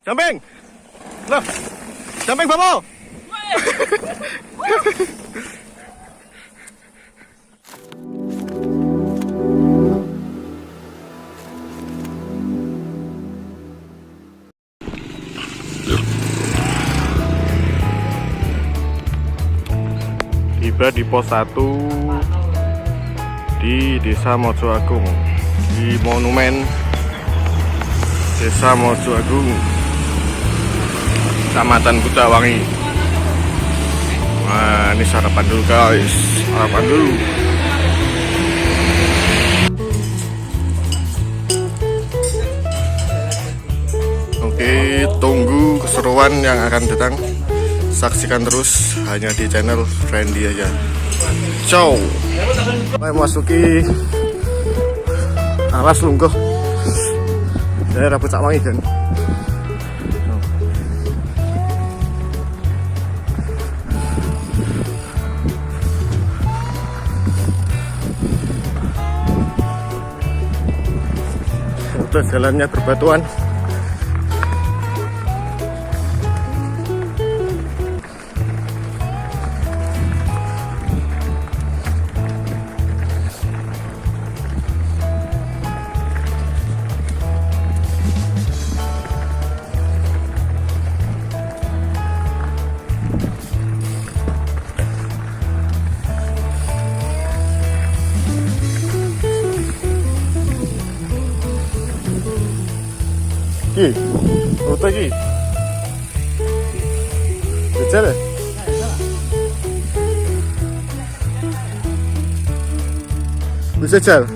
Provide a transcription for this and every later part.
Jumping. Loh. Jumping Bobo. Tiba di pos 1 di Desa Mojo Agung, di monumen Desa Mojo Agung, Kecamatan Butawangi. Nah, ini sarapan dulu guys, sarapan dulu. Oke, tunggu keseruan yang akan datang. Saksikan terus hanya di channel Friendly aja. Ciao. Masuki alas lungguh daerah Butawangi kan. Udah jalannya berbatuan. Ki, rute ki. Jajal ya? Bisa jajal?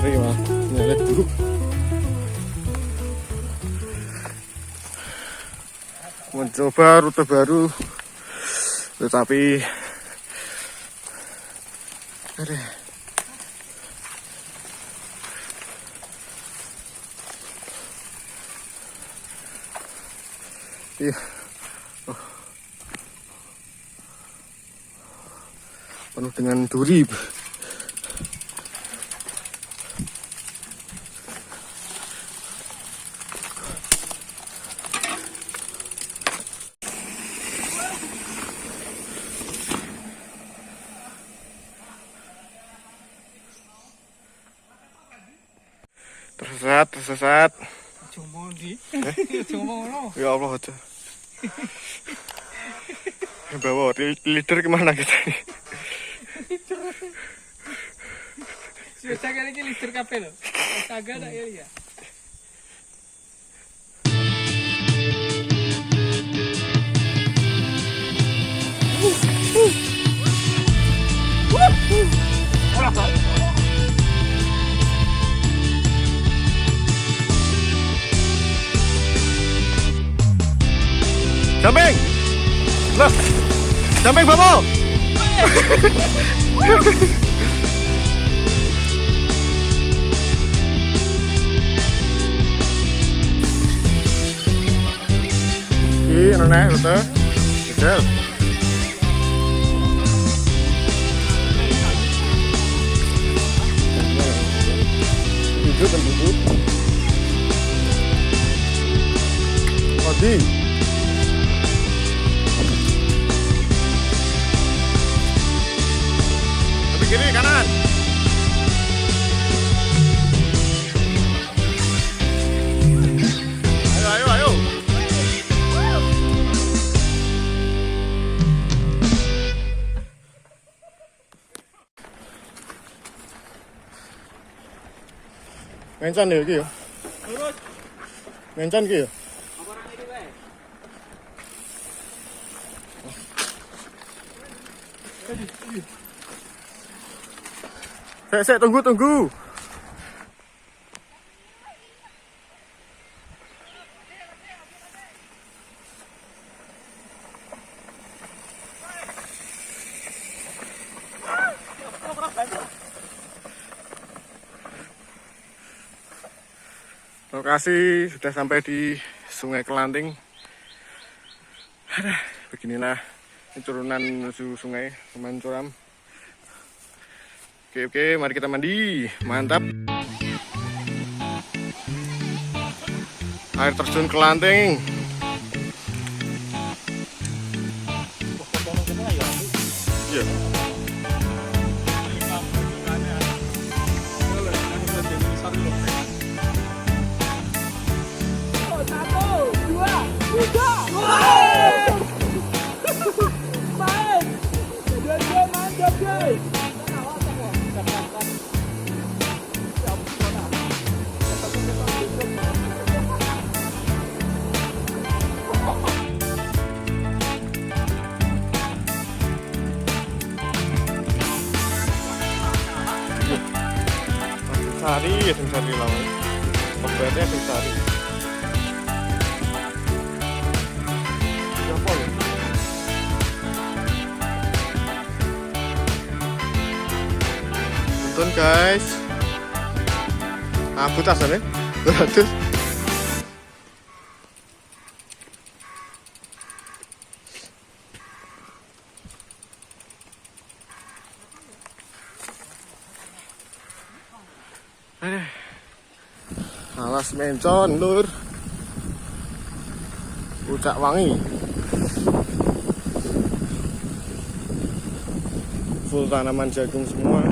Terima, nyalek dulu. Mencoba rute baru, tetapi iya, penuh dengan duri. Tersesat. Ya Allah aja. Bawa leader kemana kita ini? Sudah kali ini leader kafe loh. Kagak ada ya. Jumping! Loh! Jumping Bobo! Ini nenek, rute. Kecil. Duduk dan duduk. Odi. Kiri kanan. Ayo. Mencan ya iki ya. Lurus. Mencan iki ya. Saya tunggu. Lokasi sudah sampai di Sungai Kelanting. Aduh, beginilah ini turunan menuju sungai, lumayan curam. Oke, mari kita mandi. Mantap. Air terjun Kelanting. Iya. Sari ya sari lawan. Pemberatnya sari. Siapa ya? Tonton guys. Aku tas ya. Beratus. Alas mencon lur. Pucak wangi. Full tanaman jagung semua.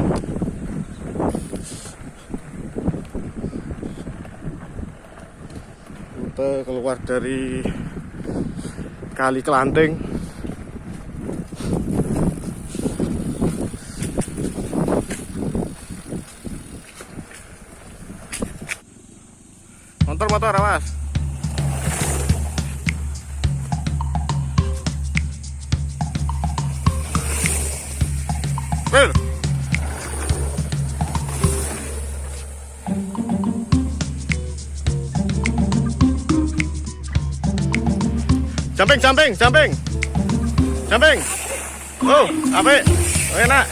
Rute keluar dari Kali Kelanting. Motor awas. Ber. Jumping. Oh, apik. Enak.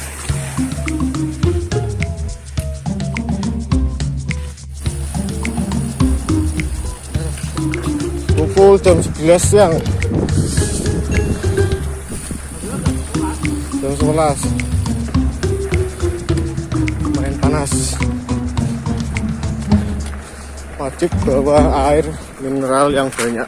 Pukul jam 11 siang. Jam 11. Main panas. Wajib bawa air mineral yang banyak.